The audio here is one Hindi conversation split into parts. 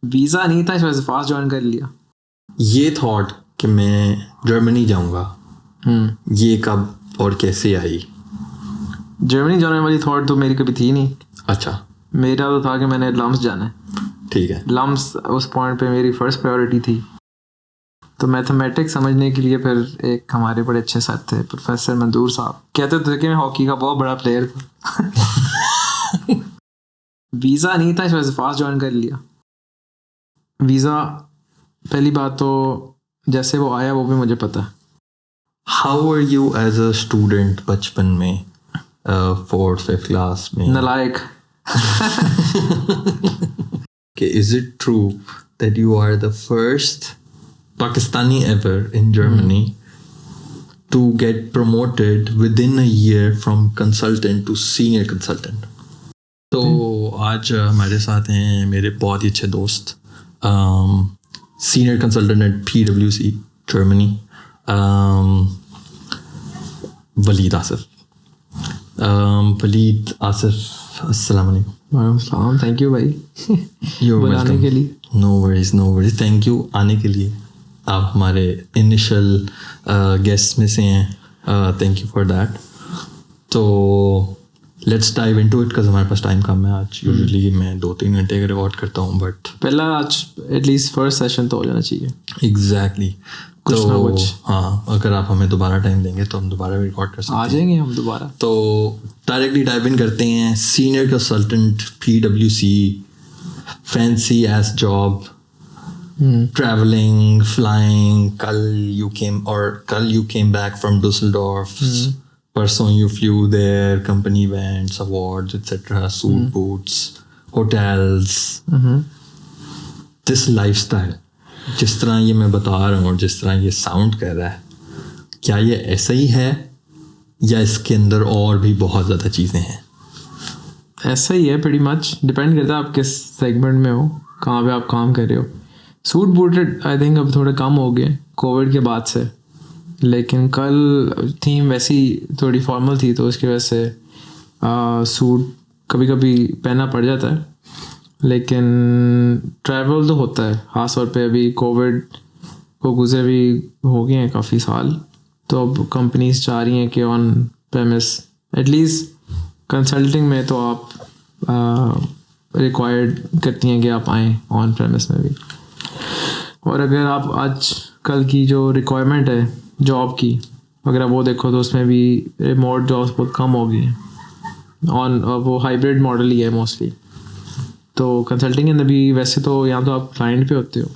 वीज़ा नहीं था, इस वजह से फास्ट ज्वाइन कर लिया। ये थॉट कि मैं जर्मनी जाऊंगा, ये कब और कैसे आई? जर्मनी जाने वाली थॉट तो मेरी कभी थी नहीं। अच्छा, मेरा तो था कि मैंने लम्स जाना है। ठीक है। लम्स उस पॉइंट पे मेरी फर्स्ट प्रायोरिटी थी। तो मैथमेटिक्स समझने के लिए फिर एक हमारे बड़े अच्छे सर थे, प्रोफेसर मंजूर साहब, कहते थे कि मैं हॉकी का बहुत बड़ा प्लेयर था। वीज़ा नहीं था, इस वजह से फास्ट ज्वाइन कर लिया। वीज़ा पहली बात तो जैसे वो आया वो भी मुझे पता है। How are you as a student बचपन में, 4th-5th क्लास में? नलायक। Okay, is it true that you are the first Pakistani ever in Germany to get promoted within a year from consultant to senior consultant? तो आज हमारे साथ हैं मेरे बहुत ही अच्छे दोस्त, senior consultant at PwC Germany, Waleed Asif. Waleed Asif, अस्सलाम वालेकुम। वालेकुम, थैंक यू भाई बुलाने के लिए। नो वरीज, थैंक यू आने के लिए। आप हमारे इनिशियल गेस्ट में से हैं, थैंक यू फॉर दैट। तो let's dive into it, because हमारे पास टाइम कम है आज। यूजुअली मैं 2-3 घंटे का रिकॉर्ड करता हूँ, बट पहला आज एटलीस्ट फर्स्ट सेशन तो हो जाना चाहिए। एग्जैक्टली, कुछ तो ना कुछ। हाँ, अगर आप हमें दोबारा टाइम देंगे तो हम दोबारा भी रिकॉर्ड कर सकते हैं। आ जाएंगे हम दोबारा। तो डायरेक्टली डाइव इन करते हैं। Senior consultant PwC, fancy S job, travelling, flying. कल यू केम बैक फ्रॉम डुसलडॉर्फ, परसों you flew there, company events, awards, etc., suit boots, hotels. This lifestyle, जिस तरह ये मैं बता रहा हूँ और जिस तरह ये साउंड कर रहा है, क्या ये ऐसा ही है या इसके अंदर और भी बहुत ज़्यादा चीज़ें हैं? ऐसा ही है, pretty much डिपेंड करता है आप किस सेगमेंट में हो, कहाँ पे आप काम कर रहे हो। सूट बूटेड आई थिंक अब थोड़े कम हो गए कोविड के बाद से, लेकिन कल थीम वैसी थोड़ी फॉर्मल थी तो उसकी वजह से सूट कभी कभी पहनना पड़ जाता है। लेकिन ट्रैवल तो होता है, ख़ास तौर पे अभी कोविड को गुजरे भी हो गए हैं काफ़ी साल, तो अब कंपनीज चाह रही हैं कि ऑन प्रेमिस एटलीस्ट कंसल्टिंग में तो आप रिक्वायर्ड करती हैं कि आप आएँ ऑन प्रेमिस में भी। और अगर आप आज कल की जो रिक्वायरमेंट है जॉब की, अगर आप वो देखो तो उसमें भी रिमोट जॉब्स बहुत कम हो गई हैं, ऑन वो हाइब्रिड मॉडल ही है मोस्टली। तो कंसल्टिंग के अंदर भी वैसे तो यहाँ तो आप क्लाइंट पे होते हो,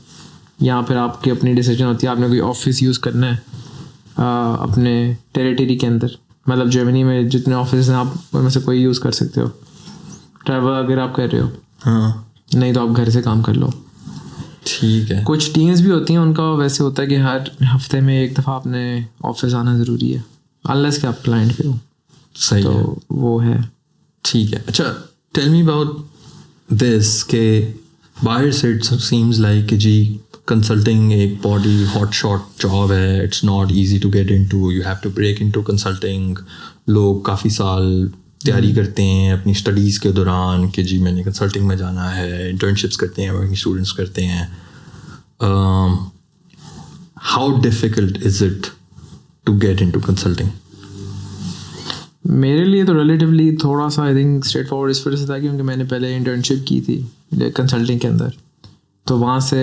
यहाँ फिर आपकी अपनी डिसीजन होती है आपने कोई ऑफिस यूज़ करना है अपने टेरिटरी के अंदर। मतलब जर्मनी में जितने ऑफिस हैं आप उनमें से कोई यूज़ कर सकते हो ट्रैवल अगर आप कर रहे हो। हाँ, नहीं तो आप घर से काम कर लो। ठीक है। कुछ टीम्स भी होती हैं उनका वैसे होता है कि हर हफ्ते में एक दफ़ा आपने ऑफिस आना ज़रूरी है, अनलेस कि आप क्लाइंट पे हो। सही तो है, वो है। ठीक है। अच्छा, टेल मी अबाउट दिस के बाहर से इट सीम्स लाइक कि जी कंसल्टिंग एक बॉडी हॉट शॉट जॉब है, it's not easy to get into, you have to break into consulting. लोग काफ़ी साल तैयारी करते हैं अपनी स्टडीज़ के दौरान कि जी मैंने कंसल्टिंग में जाना है, इंटर्नशिप्स करते हैं, वर्किंग स्टूडेंट्स करते हैं। How difficult is it to get into consulting? मेरे लिए तो रिलेटिवली थोड़ा सा आई थिंक स्ट्रेट फॉरवर्ड इस वजह से था क्योंकि मैंने पहले इंटर्नशिप की थी कंसल्टिंग के अंदर। तो वहाँ से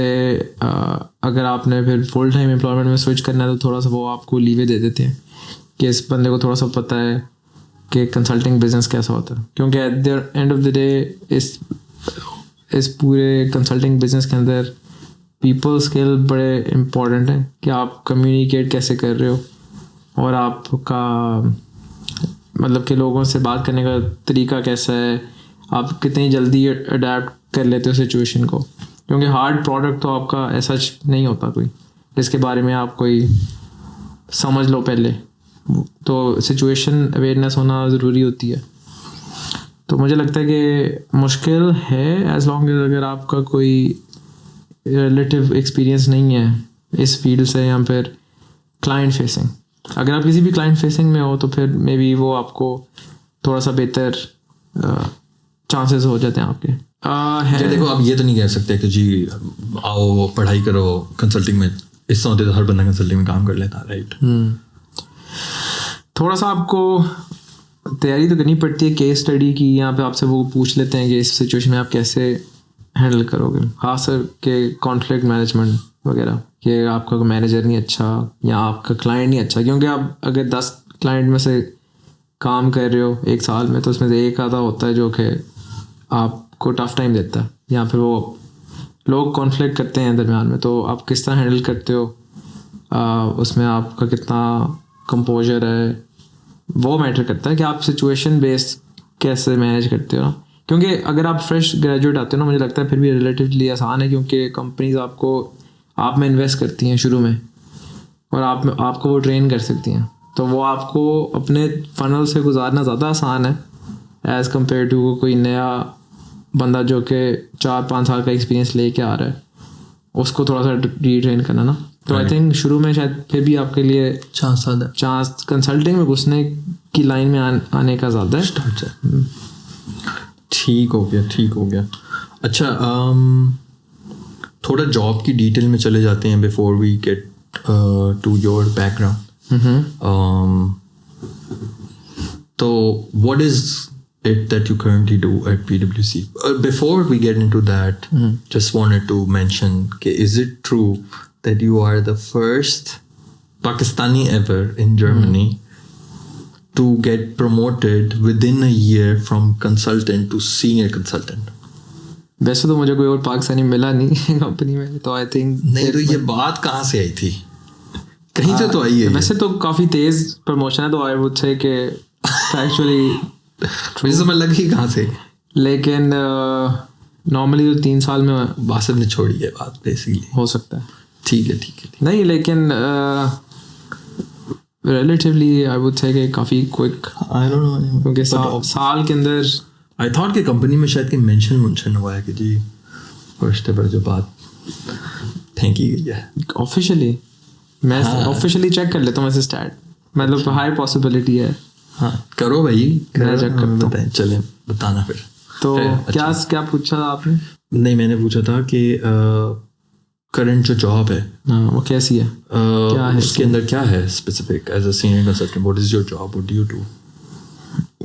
अगर आपने फिर फुल टाइम एम्प्लॉयमेंट में स्विच करना है तो थोड़ा सा वो आपको लीवे दे देते हैं कि इस बंदे को थोड़ा सा पता है कि कंसल्टिंग बिजनेस कैसा होता है। क्योंकि at the end of the day इस पूरे कंसल्टिंग बिजनेस के अंदर पीपल स्किल बड़े इम्पोर्टेंट हैं कि आप कम्युनिकेट कैसे कर रहे हो और आपका मतलब कि लोगों से बात करने का तरीका कैसा है, आप कितनी जल्दी अडेप्ट कर लेते हो सिचुएशन को। क्योंकि हार्ड प्रोडक्ट तो आपका ऐसा नहीं होता कोई जिसके बारे में आप कोई समझ लो पहले, तो सिचुएशन अवेयरनेस होना ज़रूरी होती है। तो मुझे लगता है कि मुश्किल है एज लॉन्ग एज अगर आपका कोई रिलेटिव एक्सपीरियंस नहीं है इस फील्ड से या फिर क्लाइंट फेसिंग। अगर आप किसी भी क्लाइंट फेसिंग में हो तो फिर मे बी वो आपको थोड़ा सा बेहतर चांसेस हो जाते हैं आपके। क्या देखो, आप ये तो नहीं कह सकते कि जी आओ पढ़ाई करो कंसल्टिंग में, इस होते तो हर बंदा कंसल्टिंग में काम कर लेता, राइट? थोड़ा सा आपको तैयारी तो करनी पड़ती है केस स्टडी की। यहाँ पे आपसे वो पूछ लेते हैं कि इस सिचुएशन में आप कैसे हैंडल करोगे, खास कर के कॉन्फ्लिक्ट मैनेजमेंट वगैरह, कि आपका मैनेजर नहीं अच्छा या आपका क्लाइंट नहीं अच्छा। क्योंकि आप अगर 10 क्लाइंट में से काम कर रहे हो एक साल में, तो उसमें से एक आधा होता है जो कि आपको टफ टाइम देता है, या फिर वो लोग कॉन्फ्लिक्ट करते हैं दरमियान में। तो आप किस तरह हैंडल करते हो, उसमें आपका कितना कंपोजर है, वो मैटर करता है कि आप सिचुएशन बेस्ड कैसे मैनेज करते हो। क्योंकि अगर आप फ्रेश ग्रेजुएट आते हो ना, मुझे लगता है फिर भी रिलेटिवली आसान है, क्योंकि कंपनीज आप में इन्वेस्ट करती हैं शुरू में, और आपको वो ट्रेन कर सकती हैं। तो वो आपको अपने फनल से गुजारना ज़्यादा आसान है एज़ कम्पेयर टू कोई नया बंदा जो कि 4-5 साल का एक्सपीरियंस लेके आ रहा है, उसको थोड़ा सा रीट्रेन करना ना। तो आई थिंक शुरू में शायद फिर भी आपके लिए चांस कंसल्टिंग में घुसने की लाइन में आने का ज़्यादा है। ठीक हो गया। अच्छा, थोड़ा जॉब की डिटेल में चले जाते हैं before we get to your background. तो what is it that you currently do at PwC? Before we get into that, just wanted to mention, is it true that you are the first Pakistani ever in Germany to get promoted within a year from consultant to senior consultant? वैसे तो मुझे कोई और पाकिस्तानी मिला नहीं कंपनी में, तो आई थिंक नहीं, तो ये बात कहाँ से आई थी? कहीं से तो आई है। वैसे तो काफ़ी तेज़ प्रमोशन है, तो आई वुड से कि एक्चुअली मुझे समझ लगी कहाँ से, लेकिन नॉर्मली तो 3 साल में बासिफ ने छोड़ी है बात बेसिकली। हो सकता है। ठीक है। नहीं, लेकिन रिलेटिवली आई वुड से कि काफ़ी क्विक, आई डोंट नो, क्योंकि साल के अंदर आई थॉट कि कंपनी में शायद कि मेंशन हुआ है कि जी फर्स्ट पर जो बात फेंकी गई है ऑफिशियली। मैं ऑफिशियली चेक कर लेता हूँ वैसे स्टैट, मतलब हाई पॉसिबिलिटी है। हाँ, करो भाई, मैं चेक करता हूँ। चले बताना फिर। तो क्या पूछा था आपने? नहीं, मैंने पूछा था कि करंट जो जॉब है वो कैसी है, क्या है उसके अंदर, क्या है specific as a senior consultant, what is your job, what do you do?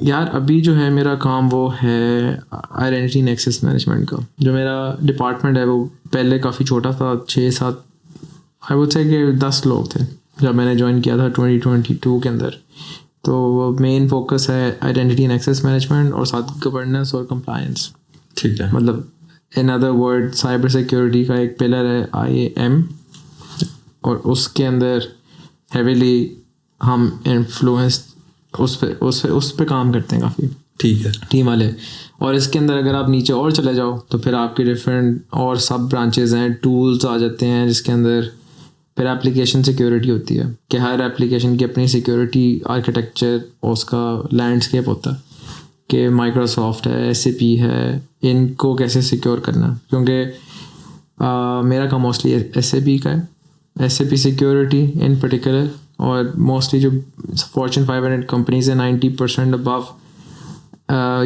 यार अभी जो है मेरा काम वो है आइडेंटिटी एंड एक्सेस मैनेजमेंट का। जो मेरा डिपार्टमेंट है वो पहले काफ़ी छोटा था, 6-7 आई वुड से कि 10 लोग थे जब मैंने ज्वाइन किया था 2022 के अंदर। तो मेन फोकस है आइडेंटिटी एंड एक्सेस मैनेजमेंट और साथ गवर्नेंस और कंप्लायंस। ठीक है, मतलब in other word cyber security का एक पिलर है IAM, और उसके अंदर हेविली हम इन्फ्लुएंस उस पे काम करते हैं काफ़ी। ठीक है, टीम वाले। और इसके अंदर अगर आप नीचे और चले जाओ तो फिर आपके डिफरेंट और सब ब्रांचेज हैं, टूल्स आ जाते हैं, जिसके अंदर फिर एप्लीकेशन सिक्योरिटी होती है कि हर एप्लीकेशन की अपनी सिक्योरिटी आर्किटेक्चर और उसका लैंडस्केप होता है कि माइक्रोसॉफ्ट है, SAP है, इनको कैसे सिक्योर करना। क्योंकि मेरा काम मोस्टली SAP का है, SAP सिक्योरिटी इन पर्टिकुलर, और मोस्टली जो Fortune 500 कंपनीज हैं 90% अबव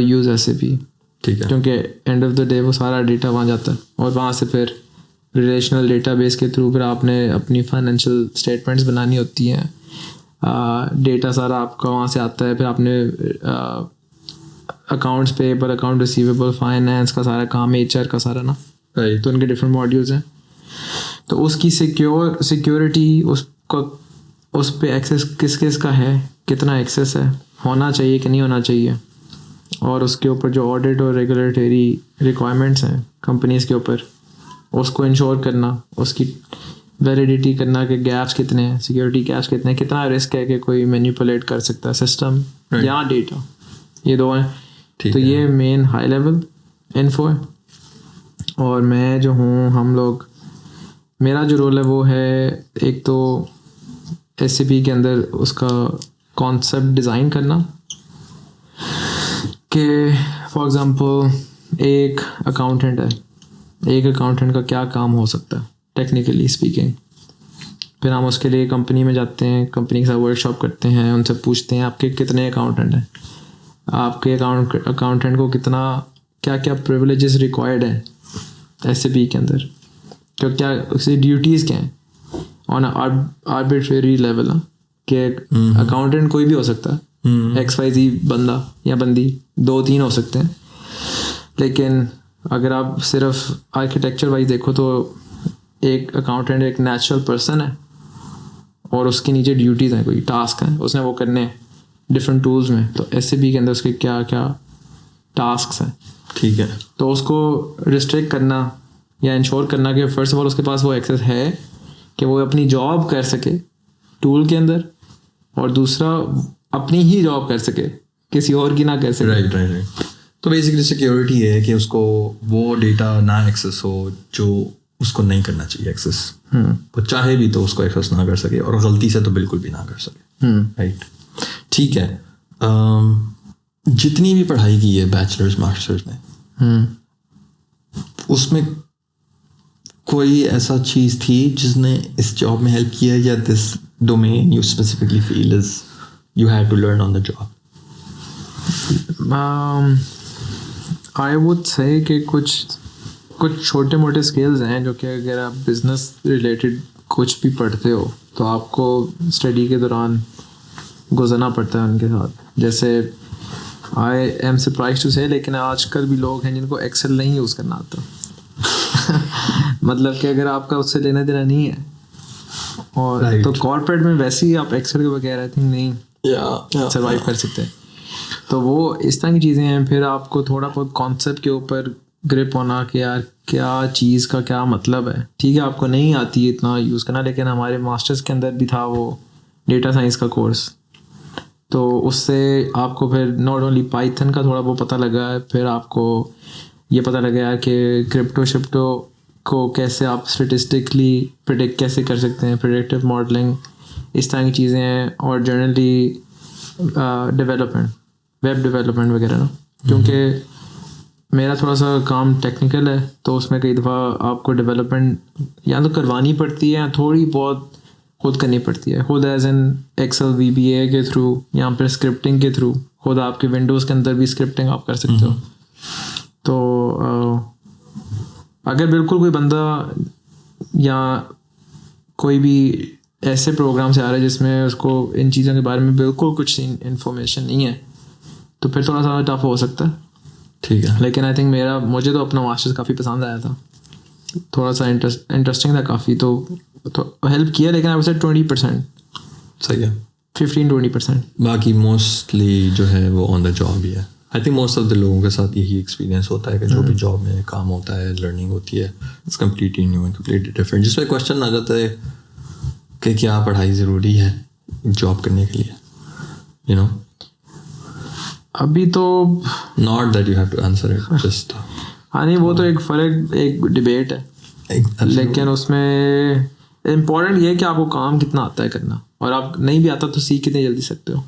यूज़ SAP। ठीक है, क्योंकि एंड ऑफ द डे वो सारा डेटा वहाँ जाता है, और वहाँ से फिर रिलेशनल डेटाबेस के थ्रू फिर आपने अपनी फाइनेंशियल स्टेटमेंट्स बनानी होती हैं, डेटा सारा आपका वहाँ से आता है। फिर आपने accounts payable, account receivable, finance का सारा काम, HR का सारा ना, तो उनके डिफरेंट मॉड्यूल्स हैं। तो उसकी सिक्योरिटी उस पे एक्सेस किस का है, कितना एक्सेस है, होना चाहिए कि नहीं होना चाहिए, और उसके ऊपर जो ऑडिट और रेगुलेटरी रिक्वायरमेंट्स हैं कंपनीज के ऊपर, उसको इंश्योर करना, उसकी वैलिडिटी करना कि गैप्स कितने हैं, सिक्योरिटी गैप्स कितने हैं, कितना रिस्क है कि कोई मैनिपुलेट कर सकता है सिस्टम या डेटा, ये दो हैं। तो ये मेन हाई लेवल इन्फो है। और मैं जो हूँ, हम लोग, मेरा जो रोल है वो है एक तो SAP के अंदर उसका कॉन्सेप्ट डिज़ाइन करना कि फॉर एग्ज़ाम्पल एक अकाउंटेंट है, एक अकाउंटेंट का क्या काम हो सकता है टेक्निकली स्पीकिंग। फिर हम उसके लिए कंपनी में जाते हैं, कंपनी के साथ वर्कशॉप करते हैं, उनसे पूछते हैं आपके कितने अकाउंटेंट हैं, आपके अकाउंटेंट को कितना क्या क्या प्रिविलेजेस रिक्वायर्ड हैं SAP के अंदर, क्या क्या उसकी ड्यूटीज़ क्या हैं ऑन आर्बिट्रेरी लेवल कि अकाउंटेंट कोई भी हो सकता है, XYZ बंदा या बंदी, 2-3 हो सकते हैं, लेकिन अगर आप सिर्फ आर्किटेक्चर वाइज देखो तो एक अकाउंटेंट एक नेचुरल पर्सन है और उसके नीचे ड्यूटीज़ हैं, कोई टास्क हैं, उसने वो करने हैं डिफरेंट टूल्स में। तो SAP के अंदर उसके क्या क्या टास्क हैं, ठीक है, तो उसको रिस्ट्रिक्ट करना या इंश्योर करना कि फर्स्ट ऑफ ऑल उसके पास वो एक्सेस है कि वो अपनी जॉब कर सके टूल के अंदर, और दूसरा अपनी ही जॉब कर सके, किसी और की ना कर सके। राइट। तो बेसिकली सिक्योरिटी है कि उसको वो डेटा ना एक्सेस हो जो उसको नहीं करना चाहिए एक्सेस, वो चाहे भी तो उसको एक्सेस ना कर सके, और गलती से तो बिल्कुल भी ना कर सके। राइट, ठीक है। जितनी भी पढ़ाई की है बैचलर्स मास्टर्स में, उसमें कोई ऐसा चीज़ थी जिसने इस जॉब में हेल्प किया, या this domain you specifically feel is you had to learn on the job? I would say कि कुछ छोटे मोटे स्किल्स हैं जो कि अगर आप बिजनेस रिलेटेड कुछ भी पढ़ते हो तो आपको स्टडी के दौरान गुजरना पड़ता है उनके साथ। जैसे आई एम सरप्राइज टू से, लेकिन आजकल भी लोग हैं जिनको एक्सेल नहीं यूज़ करना आता मतलब कि अगर आपका उससे लेना देना नहीं है, और Right. तो कॉर्पोरेट में वैसे ही आप एक्सेल के बगैर आई थिंक नहीं सर्वाइव कर सकते हैं। तो वो इस तरह की चीज़ें हैं। फिर आपको थोड़ा बहुत कॉन्सेप्ट के ऊपर ग्रिप होना कि यार क्या चीज़ का क्या मतलब है। ठीक है, आपको नहीं आती इतना यूज़ करना, लेकिन हमारे मास्टर्स के अंदर भी था वो डेटा साइंस का कोर्स, तो उससे आपको फिर नॉट ओनली पाइथन का थोड़ा वो पता लगा है, फिर आपको ये पता लगा यार कि क्रिप्टो को कैसे आप स्टेटिस्टिकली प्रिडिक्ट कैसे कर सकते हैं, प्रिडिक्टिव मॉडलिंग, इस तरह की चीज़ें हैं। और जनरली डेवलपमेंट, वेब डेवलपमेंट वगैरह ना, क्योंकि मेरा थोड़ा सा काम टेक्निकल है, तो उसमें कई दफ़ा आपको डेवलपमेंट या तो करवानी पड़ती है या थोड़ी बहुत खुद करनी पड़ती है, खुद एज एन एक्सेल VBA के थ्रू या फिर स्क्रिप्टिंग के थ्रू, खुद आपके विंडोज़ के अंदर भी स्क्रिप्टिंग आप कर सकते हो। तो अगर बिल्कुल कोई बंदा या कोई भी ऐसे प्रोग्राम से आ रहा है जिसमें उसको इन चीज़ों के बारे में बिल्कुल कुछ इन्फॉर्मेशन नहीं है, तो फिर थोड़ा सा टफ हो सकता है। ठीक है, लेकिन आई थिंक मुझे तो अपना मास्टर्स काफ़ी पसंद आया था, थोड़ा सा इंटरेस्टिंग था काफ़ी, तो हेल्प किया। लेकिन आई वुड से 20%, सही है, 15-20%। बाकी मोस्टली जो है वो ऑन द जॉब ही है। I think most of the लोगों के साथ यही एक्सपीरियंस होता है कि जो भी जॉब में काम होता है, लर्निंग होती है, it's completely new and completely different. जिसमें क्वेश्चन आ जाता है कि क्या पढ़ाई ज़रूरी है जॉब करने के लिए, यू नो? अभी तो not that you have to answer it, just हाँ नहीं, वो तो एक डिबेट है, लेकिन उसमें इम्पोर्टेंट ये है कि आपको काम कितना आता है करना, और आप नहीं भी आता तो सीख कितनी जल्दी सकते हो।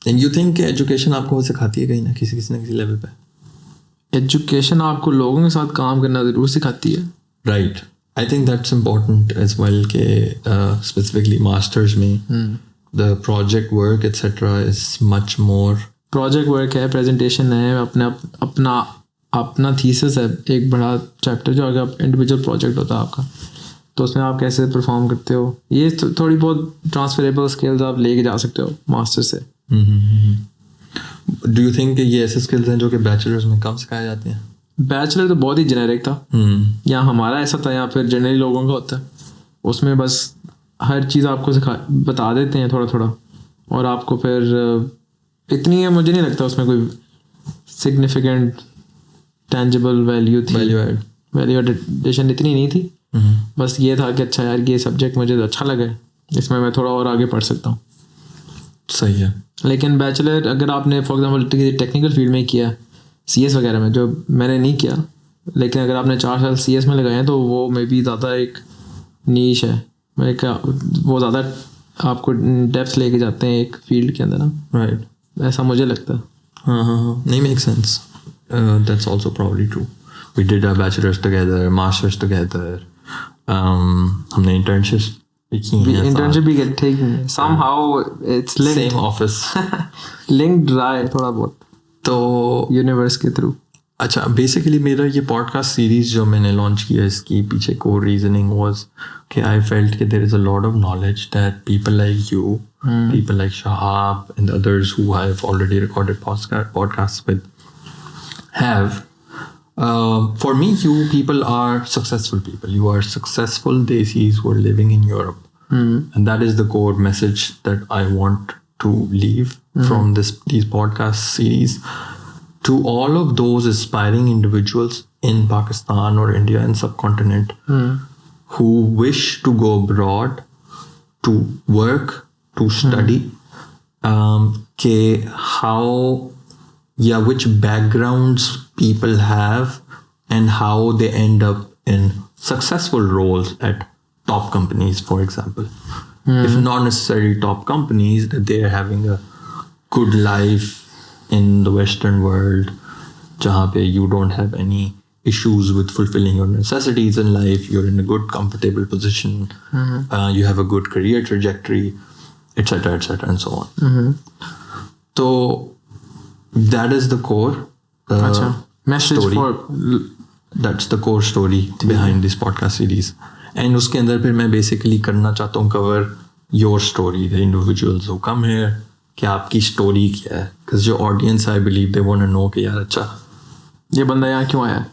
एंड यू थिंक एजुकेशन आपको वो सिखाती है कहीं ना किसी ना किसी लेवल पे? एजुकेशन आपको लोगों के साथ काम करना ज़रूर सिखाती है। Right, I think that's important as well के स्पेसिफिकली मास्टर्स में the project work etcetera is much more. Project work है, प्रेजेंटेशन है, अपना थीसिस है, एक बड़ा चैप्टर जो अगर इंडिविजुअल प्रोजेक्ट होता है आपका, तो उसमें आप कैसे परफॉर्म करते हो, ये थोड़ी बहुत ट्रांसफरेबल स्किल्स आप लेके जा सकते हो मास्टर से। डू यू थिंक ये ऐसे स्किल्स हैं जो कि बैचलर्स में कम सिखाए जाते हैं? बैचलर तो बहुत ही जेनेरिक था, या हमारा ऐसा था, या फिर जनरली लोगों का होता है, उसमें बस हर चीज़ आपको बता देते हैं थोड़ा थोड़ा, और आपको फिर इतनी है, मुझे नहीं लगता उसमें कोई सिग्निफिकेंट टेंजिबल वैल्यू थी, वैल्यू एडिशन इतनी नहीं थी। बस ये था कि अच्छा यार ये सब्जेक्ट मुझे अच्छा लगा है, इसमें मैं थोड़ा और आगे पढ़ सकता हूँ। सही है। लेकिन बैचलर अगर आपने फॉर एग्जांपल टेक्निकल फील्ड में किया, CS वगैरह में, जो मैंने नहीं किया, लेकिन अगर आपने 4 साल CS में लगाए हैं तो वो मे बी ज़्यादा एक नीश है, वो ज़्यादा आपको डेप्थ लेके जाते हैं एक फील्ड के अंदर ना। राइट, ऐसा मुझे लगता है। हाँ, नहीं, make sense. That's also probably true. We did our bachelors together, masters together, हमने इंटर्नशिप भी ठीक है, somehow it's linked, same office linked रहा है थोड़ा बहुत, तो यूनिवर्स के थ्रू। अच्छा, बेसिकली मेरा ये पॉडकास्ट सीरीज जो मैंने लॉन्च किया इसकी पीछे कोर रीजनिंग वाज कि आई फेल्ट कि there is a lot of knowledge that people like you, people like Shahab and others who I have already recorded podcasts with have. For me, you people are successful people. You are successful Desis who are living in Europe. And that is the core message that I want to leave from these podcast series to all of those aspiring individuals in Pakistan or India and subcontinent who wish to go abroad to work, to study, which backgrounds people have and how they end up in successful roles at top companies, for example. If not necessarily top companies, that they are having a good life in the Western world, jahan pe you don't have any issues with fulfilling your necessities in life, you're in a good, comfortable position, you have a good career trajectory, etc., and so on. So that is the core message story. That's the core story behind this podcast series. And उसके अंदर फिर मैं बेसिकली करना चाहता हूँ cover your story, the individuals who come here, कि आपकी स्टोरी क्या है, बिकॉज जो audience I believe they want to know कि यार अच्छा ये बंदा यहाँ क्यों आया.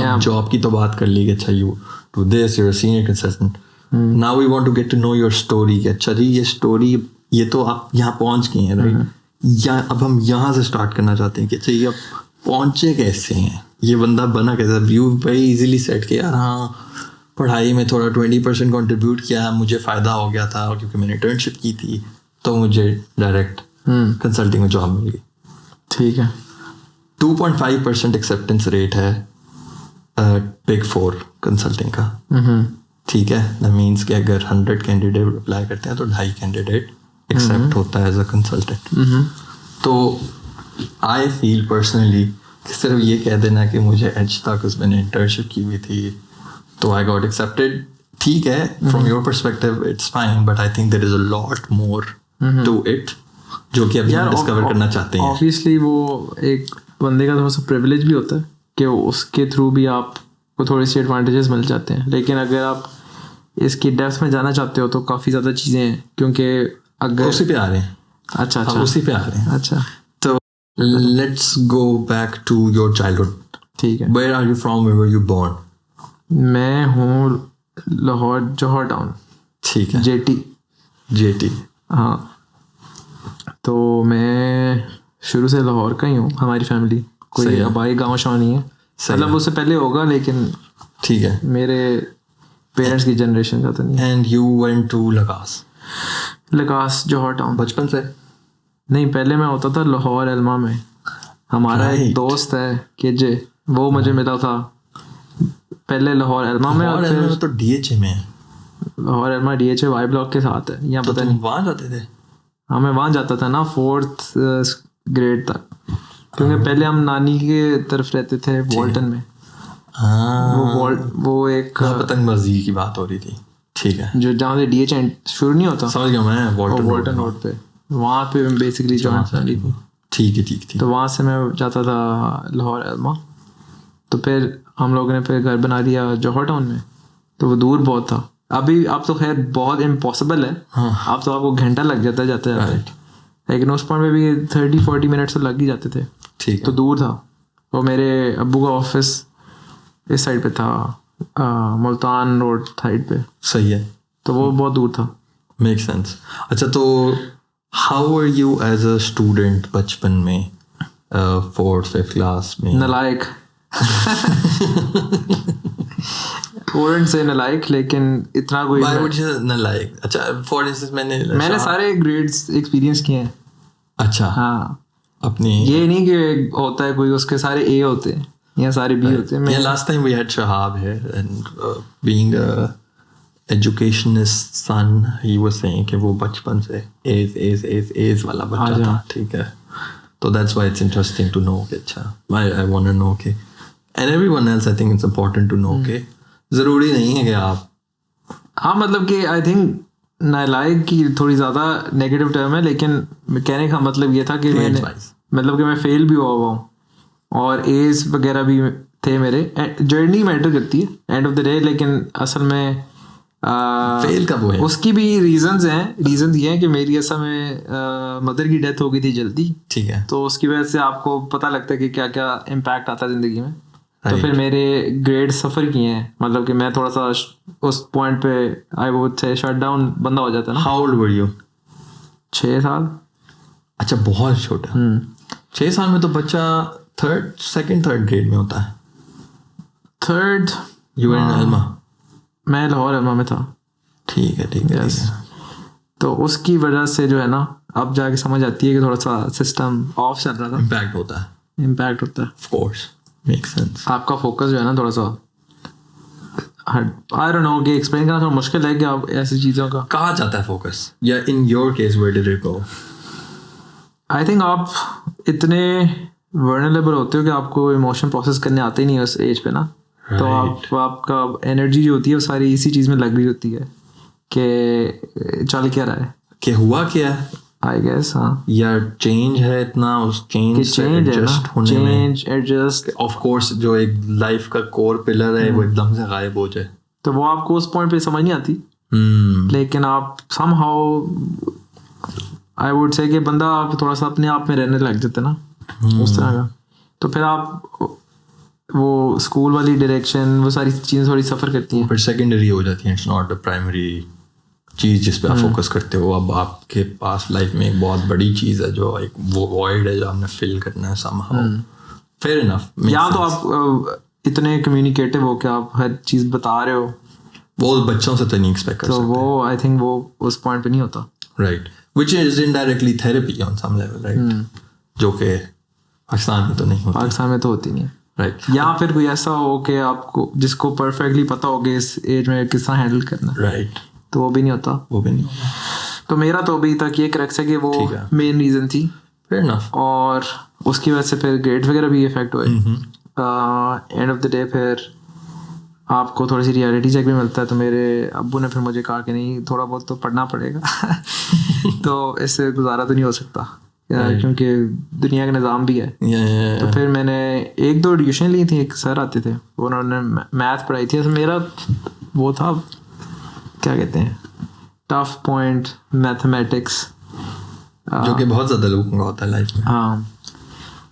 आप जॉब की तो बात कर ली कि अच्छा you do this, you are a senior consultant, now we want to get to know your story कि अच्छा जी ये स्टोरी, ये तो आप यहाँ पहुँच गए हैं राइट, या अब हम यहाँ से स्टार्ट करना चाहते हैं कि अच्छा ये अब पहुँचे कैसे हैं, ये बंदा बना कैसे. यू वेरी इजीली सेट कि यार हाँ पढ़ाई में थोड़ा 20% कंट्रीब्यूट किया, मुझे फ़ायदा हो गया था क्योंकि मैंने इंटर्नशिप की थी, तो मुझे डायरेक्ट कंसल्टिंग में जॉब मिल गई. ठीक है. 2.5% एक्सेप्टेंस रेट है बिग 4 कंसल्टिंग का. ठीक है, दैट मीन्स कि अगर 100 कैंडिडेट अप्लाई करते हैं तो 2.5 कैंडिडेट एक्सेप्ट होता है एज अ कंसल्टेंट. तो आई फील पर्सनली कि सिर्फ ये कह देना कि मुझे एच तक मैंने इंटर्नशिप की हुई थी तो आई गॉट एक्सेप्टेड, ठीक है, from your perspective it's fine, but I think there is a lot more to it जो कि अभी हम डिस्कवर करना चाहते हैं. ऑब्वियसली वो एक बंदे का थोड़ा सा प्रिविलेज भी होता है कि उसके थ्रू भी आपको थोड़ी सी एडवांटेजेस मिल जाते हैं, लेकिन अगर आप इसकी डेप्थ में जाना चाहते हो तो काफ़ी ज़्यादा चीज़ें हैं, क्योंकि अगर उसी पे आ रहे हैं. अच्छा उसी पे आ रहे हैं. अच्छा, तो let's go back to your childhood. ठीक है. Where are you from, where were you born? मैं हूँ लाहौर, जौहर टाउन. ठीक है. जेटी. हाँ, तो मैं शुरू से लाहौर का ही हूँ. हमारी फैमिली कोई आबाई गाँव शाव नहीं है, मतलब उससे पहले होगा लेकिन ठीक है मेरे पेरेंट्स की जनरेशन का तो नहीं. एंड यू वेंट टू लगास जौहर टाउन बचपन से? नहीं, पहले मैं होता था लाहौर एल्मा में. हमारा एक दोस्त है केजे, वो मुझे मिला था पहले लाहौर एल्मा में, और फिर तो डीएचए में है. लाहौर एल्मा डीएचए वाई ब्लॉक के साथ है, यहाँ पता नहीं. वहाँ जाते थे? हाँ, मैं वहाँ जाता था ना 4th ग्रेड तक, क्योंकि पहले हम नानी के तरफ रहते थे वॉल्टन में. वो एक पतंगबाजी की बात हो रही थी. ठीक है. जो जहाँ से डीएचए शुरू नहीं होता, समझ गया मैं, वॉल्टन रोड पे, वहाँ पे बेसिकली जॉइंट फैमिली थी. ठीक है. तो वहाँ से मैं जाता था लाहौर एल्मा. तो फिर हम लोगों ने फिर घर बना लिया जौहर टाउन में, तो वो दूर बहुत था. अभी अब तो खैर बहुत इम्पॉसिबल है. अब तो आपको घंटा लग जाता है जाते जाते, लेकिन उस पॉइंट में भी 30-40 मिनट तो लग ही जाते थे. ठीक. तो दूर था. और मेरे अब्बू का ऑफिस इस साइड पे था, मुल्तान रोड साइड पे. सही है. तो वो बहुत दूर था. Make sense. अच्छा, तो how were you as a student बचपन में, 4th 5th क्लास में? नलायक. वुडंट से नलायक, लेकिन इतना कोई नलायक. अच्छा, फॉर इंस्टेंस मैंने सारे ग्रेड्स एक्सपीरियंस किए हैं. अच्छा. हाँ, अपनी ये नहीं कि होता है कोई उसके सारे ए होते हैं या सारे बी होते हैं. Yeah, last time we had Shahab here, and being a educationist son, he was saying कि वो बचपन से A's वाला बच्चा था. ठीक है. तो that's why it's interesting to know कि अच्छा, I want to know कि, and everyone else I think it's important to know कि ज़रूरी नहीं है कि आप, हाँ, मतलब कि आई थिंक नालायक की थोड़ी ज़्यादा नेगेटिव टर्म है, लेकिन कहने का मतलब ये था कि मैंने, मतलब कि मैं फेल भी हुआ हूँ और एज वगैरह भी थे मेरे. जर्नी मैटर करती है एंड ऑफ द डे, लेकिन असल में फेल कब हुए? उसकी भी रीजंस हैं. रीजन ये है कि मेरी असल में मदर की डेथ हो गई थी जल्दी. ठीक है. तो उसकी वजह से आपको पता लगता है कि क्या क्या इम्पैक्ट आता है ज़िंदगी में. तो Right. फिर मेरे ग्रेड सफ़र किए हैं. मतलब कि मैं थोड़ा सा उस पॉइंट पे आई वुड से शट डाउन बंदा हो जाता है ना. How old were you? 6 साल. अच्छा, बहुत छोटा. 6 साल में तो बच्चा थर्ड ग्रेड में होता है. थर्ड. यू वर इन अल्मा? मैं लाहौर अल्मा में था. ठीक है. Yes. तो उसकी वजह से जो है ना, अब जाके समझ आती है कि थोड़ा सा सिस्टम ऑफ चल रहा था. इम्पैक्ट होता है. इम्पैक्ट होता है. Of course, make sense. आपका फोकस जो है ना थोड़ा सा, आई डोंट नो कि एक्सप्लेन करना थोड़ा मुश्किल है कि आप ऐसी चीज़ों का. कहाँ जाता है फोकस? या in your case where did it go? I think आप इतने वर्नरेबल होते हो कि आपको इमोशन प्रोसेस करने आते ही नहीं है उस एज पे ना. तो आपका एनर्जी जो होती है वो सारी इसी चीज़ में लग रही होती है कि चल क्या रहा है, कि हुआ क्या है. I guess. हाँ, या चेंज है इतना, उस चेंज से चेंज है एडजस्ट ना. होने में. Change adjust. ऑफ कोर्स जो एक लाइफ का कोर पिलर है वो एकदम से गायब हो जाए. तो वो आपको उस पॉइंट पे समझ नहीं आती. लेकिन आप समहाउ आई वुड से कि बंदा आप थोड़ा सा अपने आप में रहने लग जाते ना उस तरह का. तो फिर आप वो स्कूल वाली डायरेक्शन, वो सारी चीज़ें थोड़ी सफ़र करती हैं. फिर सेकेंडरी हो जाती है. इट्स नॉट द प्राइमरी चीज़ जिस पे आप फोकस करते हो. अब आपके पास लाइफ में एक बहुत बड़ी चीज़ है जो एक वो वॉइड है जो आपने फिल करना है somehow. Fair enough. या तो आप इतने कम्युनिकेटिव हो कि आप हर चीज़ बता रहे हो, वो बच्चों से तो नहीं एक्सपेक्ट कर तो सकते. वो आई थिंक वो उस पॉइंट पे नहीं होता. Right. Which is indirectly therapy on some level, right? जो कि पाकिस्तान में तो नहीं होता. पाकिस्तान में तो होती नहीं है. राइट. या फिर कोई ऐसा हो कि आपको जिसको परफेक्टली पता हो कि इस एज में किस तरह हैंडल करना है, राइट. तो वो भी नहीं होता. वो भी नहीं होता. तो मेरा तो अभी तक ये क्रक्स है कि वो ठीक है. मेन रीज़न थी. Fair enough. और उसकी वजह से फिर ग्रेड वगैरह भी इफेक्ट हुए. एंड ऑफ द डे फिर आपको थोड़ी सी रियलिटी चेक भी मिलता है. तो मेरे अब्बू ने फिर मुझे कहा कि नहीं, थोड़ा बहुत तो पढ़ना पड़ेगा. तो इससे गुजारा तो नहीं हो सकता क्योंकि दुनिया का निज़ाम भी है. तो फिर मैंने 1-2 ट्यूशन ली थी. एक सर आते थे, उन्होंने मैथ पढ़ाई थी. तो मेरा वो था, क्या कहते हैं, टफ पॉइंट मैथमेटिक्स, जो कि बहुत ज़्यादा लोगों का होता है लाइफ में. हाँ.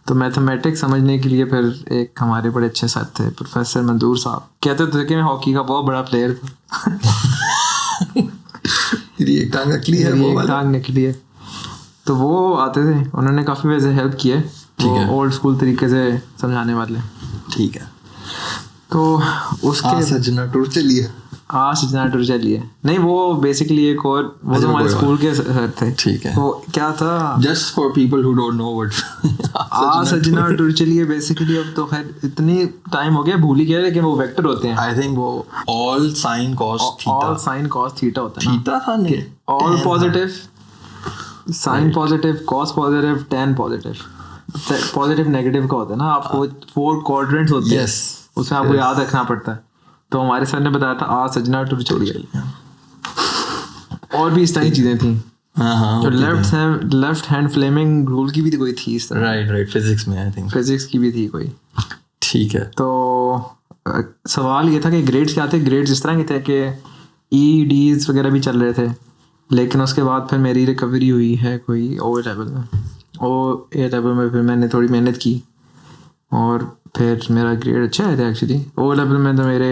तो मैथमेटिक्स समझने के लिए फिर एक हमारे बड़े अच्छे सर थे, प्रोफेसर मंदूर साहब. कहते थे कि मैं हॉकी का बहुत बड़ा प्लेयर था. ये टांग निकली है, वो वाला टांग निकली है. तो वो आते थे, उन्होंने काफ़ी वजह हेल्प की है. वो ओल्ड स्कूल तरीके से समझाने वाले. ठीक है. तो उसके सजना टूर चलिए. सजना टूर चलिए नहीं, वो बेसिकली एक और वो तो हमारे स्कूल के सर थे. ठीक है. वो क्या था, just for people who don't know what सजना टूर चलिए. बेसिकली अब तो खैर इतनी टाइम हो गया, भूल ही गया, लेकिन वो वेक्टर होते हैं. आई थिंक वो ऑल साइन कॉस थीटा होता है. थीटा था नहीं, all positive, sine positive, cos positive, tan positive. Positive negative का होता है ना. आपको 4 क्वाड्रेंट्स होते हैं, उसमें आपको याद रखना पड़ता है. तो हमारे सर ने बताया था सजना टूर चलिए. और भी इस तरह की चीज़ें थी. तो लेफ्ट हैंड फ्लेमिंग रूल की भी कोई थी इस तरह. राइट. फिजिक्स में आई थिंक फिजिक्स की भी थी कोई. ठीक है. तो सवाल ये था कि ग्रेड्स क्या थे. ग्रेड्स इस तरह के थे कि EDs वगैरह भी चल रहे थे. लेकिन उसके बाद फिर मेरी रिकवरी हुई है कोई O लेवल में. A लेवल में फिर मैंने थोड़ी मेहनत की और फिर मेरा ग्रेड अच्छा आया था एक्चुअली. O लेवल में तो मेरे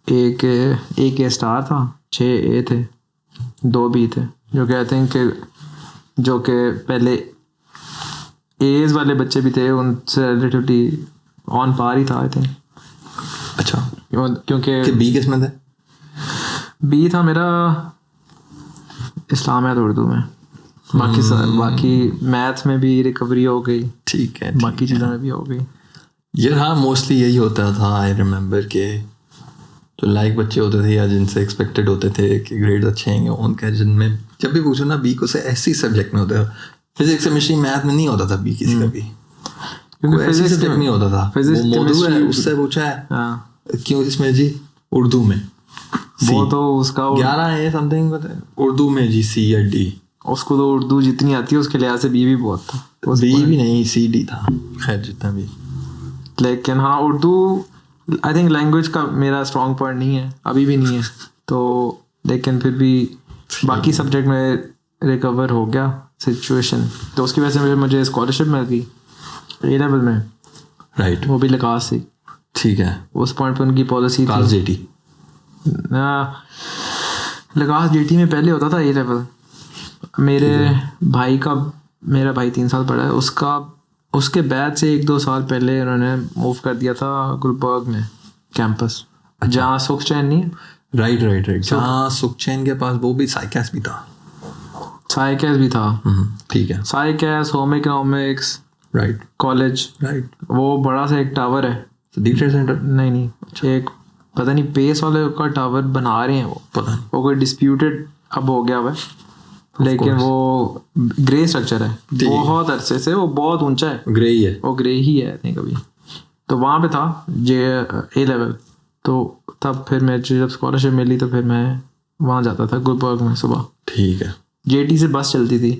एक A स्टार था, 6 A थे, 2 B थे, जो कि आई थिंक जो कि पहले A's वाले बच्चे भी थे उनसे रिलेटिवली ऑन पार ही था आई थिंक. अच्छा. क्योंकि B किस में थे? B था मेरा इस्लाम है तो उर्दू में. बाकी मैथ में भी रिकवरी हो गई. ठीक है. बाकी चीज़ों में भी हो गई यार. हाँ, मोस्टली यही होता था. आई रिमेम्बर के जो लाइक बच्चे होते थे या जिनसे एक्सपेक्टेड होते थे कि ग्रेड अच्छे आएंगे, उनके जिनमें जब भी पूछो ना B को से ऐसी सब्जेक्ट में होता था. फिजिक्स केमिस्ट्री मैथ में नहीं होता था B किसी का भी, क्योंकि फिजिक्स सब्जेक्ट नहीं होता था. वो मौजूद है, उससे पूछा है क्यों इसमें जी उर्दू में. वो तो उसका 11 है समथिंग उर्दू में जी, C या D. उसको तो उर्दू जितनी आती है उसके लिहाज से B भी बहुत था. B भी नहीं, CD था. खैर जितना भी. लेकिन हाँ उर्दू आई थिंक लैंग्वेज का मेरा स्ट्रॉन्ग पॉइंट नहीं है, अभी भी नहीं है। तो लेकिन फिर भी बाकी सब्जेक्ट में रिकवर हो गया सिचुएशन, तो उसकी वजह से मुझे स्कॉलरशिप मिल गई ए लेवल में, राइट, वो भी लिकास से। ठीक है। उस पॉइंट पे उनकी पॉलिसी काश जेटी, लिकास जेटी में पहले होता था ए लेवल। मेरा भाई 3 साल पढ़ा है, उसके बाद से 1-2 साल पहले उन्होंने मूव कर दिया था गुलबर्ग में कैंपस, जहाँ सुखचैन नहीं है। राइट, जहाँ सुखचैन के पास वो भी साइकेस भी था। साइकेस भी था, ठीक है। साइकेस, home economics, right college, right. वो बड़ा सा एक टावर है, दीप ट्रेड सेंटर, नहीं एक पता नहीं पेस वाले का टावर बना रहे हैं वो, पता नहीं, वो कोई डिस्प्यूटेड अब हो गया हुआ है, लेकिन वो ग्रे स्ट्रक्चर है, बहुत अरसे से, वो बहुत ऊंचा है, ग्रे ही है, वो ग्रे ही है नहीं कभी। तो वहाँ पे था ए लेवल, तो तब फिर मैं जब स्कॉलरशिप मिली तो फिर मैं वहाँ जाता था गुलबर्ग में सुबह। ठीक है। जेटी से बस चलती थी,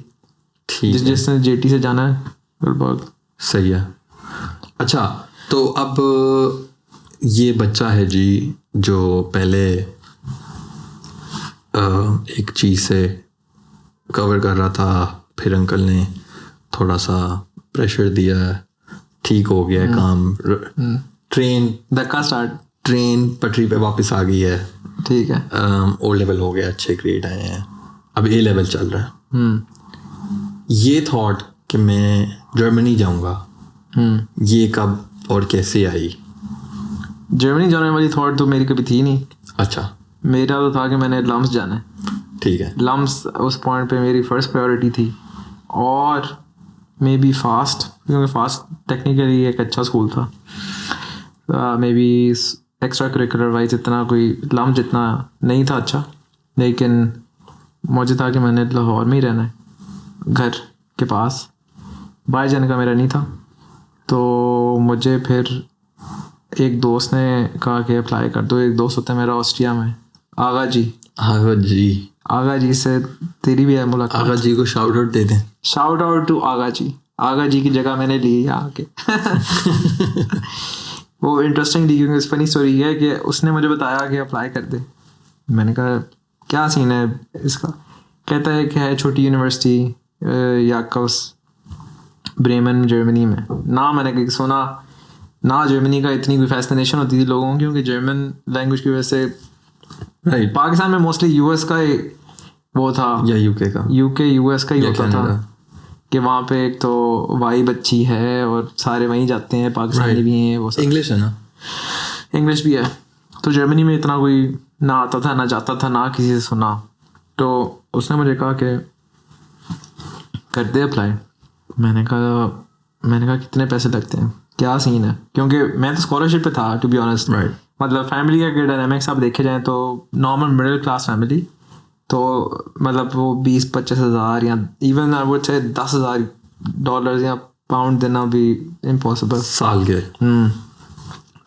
ठीक है, जिसने जेटी से जाना है गुलबर्ग। सही है। अच्छा, तो अब ये बच्चा है जी जो पहले एक चीज़ से कवर कर रहा था, फिर अंकल ने थोड़ा सा प्रेशर दिया, ठीक हो गया है काम, ट्रेन धक्का स्टार्ट, ट्रेन पटरी पे वापस आ गई है, ठीक है। ओ लेवल हो गया, अच्छे ग्रेड आए हैं, अब ए लेवल चल रहा है। ये थॉट कि मैं जर्मनी जाऊंगा, ये कब और कैसे आई? जर्मनी जाने वाली थॉट तो मेरी कभी थी नहीं। अच्छा, मेरा तो था कि मैंने लम्स जाना है, ठीक है। लम्स उस पॉइंट पे मेरी फर्स्ट प्रायोरिटी थी, और मे बी फास्ट, क्योंकि फास्ट टेक्निकली एक अच्छा स्कूल था, may be extra curricular wise इतना कोई लम्स जितना नहीं था अच्छा, लेकिन मुझे था कि मैंने लाहौर में ही रहना है, घर के पास, बाहर जाने का मेरा नहीं था। तो मुझे फिर एक दोस्त ने कहा कि अप्लाई कर दो, एक दोस्त होता है मेरा ऑस्ट्रिया में, आगा जी से तेरी भी है मुलाकात। आगा जी को शाउट आउट दे दें। शाउट आउट टू आगा जी की जगह मैंने ली आके। वो इंटरेस्टिंग थी, क्योंकि फनी स्टोरी है कि उसने मुझे बताया कि अप्लाई कर दे। मैंने कहा क्या सीन है इसका? कहता है कि है छोटी यूनिवर्सिटी याकव्स ब्रेमन जर्मनी में। ना मैंने सुना ना जर्मनी का इतनी कोई फैसिनेशन होती थी लोगों की, क्योंकि जर्मन लैंग्वेज की वजह से राइट, पाकिस्तान में मोस्टली यूएस का वो था, या यूके यूएस का ही होता कनाडा था कि वहाँ पे एक तो वाइब अच्छी है और सारे वहीं जाते हैं, पाकिस्तानी भी हैं, वो सब इंग्लिश है ना, इंग्लिश भी है। तो जर्मनी में इतना कोई ना आता था ना जाता था, ना किसी से सुना। तो उसने मुझे कहा कि कर दे अप्लाई। मैंने कहा कितने पैसे लगते हैं, क्या सीन है? क्योंकि मैं तो स्कॉलरशिप पे था टू बी ऑनेस्ट। राइट, मतलब फैमिली का डायनामिक्स आप देखे जाएँ तो नॉर्मल मिडिल क्लास फैमिली, तो मतलब वो 20-25 हज़ार या इवन आई वुड से $10,000 या पाउंड देना भी इम्पॉसिबल साल के।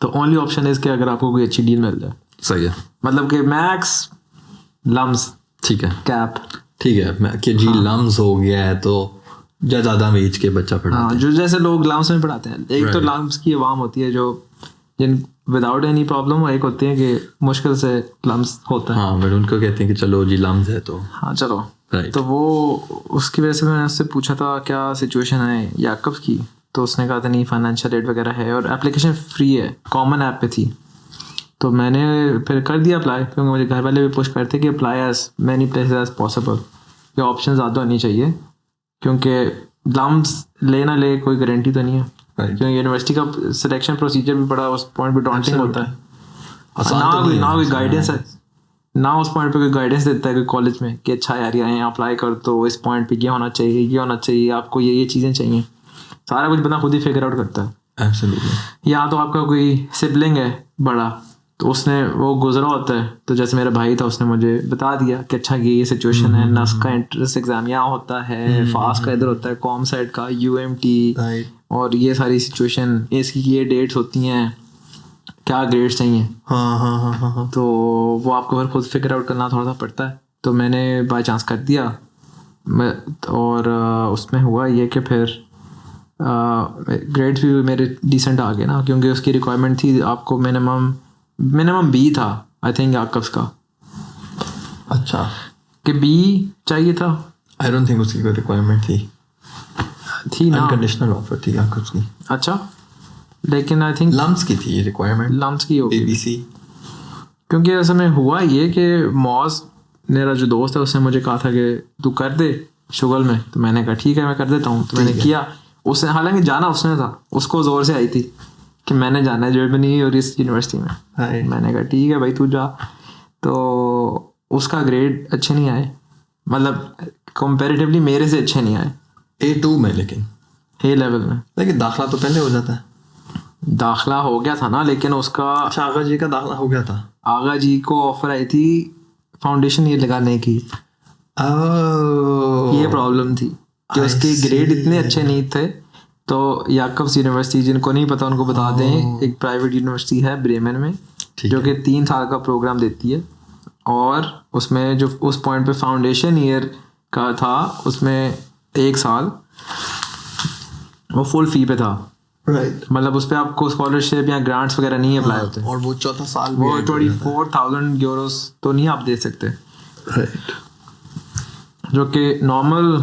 तो ओनली ऑप्शन है कि अगर आपको कोई अच्छी डील मिल जाए। सही है, मतलब कि मैक्स लम्स, ठीक है, कैप, ठीक है कि जी लम्स हो गया है तो ज़्यादा वेज के बच्चा पढ़ाते हाँ, हैं। जो जैसे लोग लम्स में पढ़ाते हैं। एक तो लम्स की अवाम होती है जो जिन विदाउट एनी प्रॉब्लम, एक होती है कि मुश्किल से लम्स होता है। हाँ, बट उनको कहते हैं कि चलो जी लम्स है तो हाँ चलो, राइट। तो वो उसकी वजह से मैंने उससे पूछा था क्या सिचुएशन है याकब की, तो उसने कहा था नहीं फाइनेंशियल एड वगैरह है और एप्लीकेशन फ्री है, कॉमन ऐप पे थी। तो मैंने फिर कर दिया अप्लाई, क्योंकि मुझे घर वाले भी पुश करते कि apply as many places as possible, ये ऑप्शन ज़्यादा होनी चाहिए, क्योंकि लम्स ले ना ले कोई गारंटी तो नहीं है। क्योंकि यूनिवर्सिटी का सिलेक्शन प्रोसीजर भी बड़ा उस पॉइंट पे डॉन्टिंग होता है, ना कोई गाइडेंस है, ना उस पॉइंट पे कोई गाइडेंस देता है कोई कॉलेज में कि अच्छा यार यहाँ अप्लाई कर तो इस पॉइंट पे ये होना चाहिए, आपको ये चीज़ें चाहिए, सारा कुछ बंदा खुद ही फिगर आउट करता है। एब्सोल्युटली। या तो आपका कोई सिबलिंग है बड़ा, तो उसने वो गुजरा होता है, तो जैसे मेरा भाई था उसने मुझे बता दिया कि अच्छा ये सिचुएशन है, नस का एंट्रेंस एग्जाम यहाँ होता है, फास्ट का इधर होता है, कॉम साइड का UMT, और ये सारी सिचुएशन, इसकी ये डेट्स होती हैं, क्या ग्रेड्स चाहिए। हाँ। तो वो आपको फिर खुद फिगर आउट करना थोड़ा सा पड़ता है। तो मैंने बाय चांस कर दिया और उसमें हुआ ये कि फिर ग्रेड्स भी मेरे डिसेंट आ गए ना, क्योंकि उसकी रिक्वायरमेंट थी आपको मिनिमम बी था आई थिंक याकब्स का, अच्छा, कि बी चाहिए था। आई डोंट थिंक उसकी कोई रिक्वायरमेंट थी ना, अनकंडीशनल ऑफर थी याकब्स की, अच्छा, लेकिन आई थिंक लम्स की थी रिक्वायरमेंट, लम्स की होगी, एबीसी। क्योंकि ऐसे में हुआ ये कि मॉज मेरा जो दोस्त है उसने मुझे कहा था कि तू कर दे शुगल में, तो मैंने कहा ठीक है मैं कर देता हूँ, तो मैंने किया। उसने हालांकि जाना उसने था, उसको ज़ोर से आई थी कि मैंने जाना है जर्मनी और इस यूनिवर्सिटी में। मैंने कहा ठीक है भाई तू जा, तो उसका ग्रेड अच्छे नहीं आए, मतलब कंपैरेटिवली मेरे से अच्छे नहीं आए A2 में, लेकिन ए लेवल में। लेकिन दाखला तो पहले हो जाता है। दाखला हो गया था ना, लेकिन उसका अच्छा, आगा जी का दाखला हो गया था। आगा जी को ऑफर आई थी फाउंडेशन ईयर लगाने की, ये प्रॉब्लम थी कि उसके ग्रेड इतने अच्छे नहीं थे। तो याकब्स यूनिवर्सिटी, जिनको नहीं पता उनको बता दें, एक प्राइवेट यूनिवर्सिटी है ब्रेमेन में जो कि 3 साल का प्रोग्राम देती है, और उसमें जो उस पॉइंट पे फाउंडेशन ईयर का था उसमें 1 साल वो फुल फी पे था, राइट, मतलब उस पर आपको स्कॉलरशिप या ग्रांट्स वगैरह नहीं अप्लाई होते, और वो चौथा साल वो 24,000 यूरोस तो नहीं आप दे सकते, राइट, जो कि नॉर्मल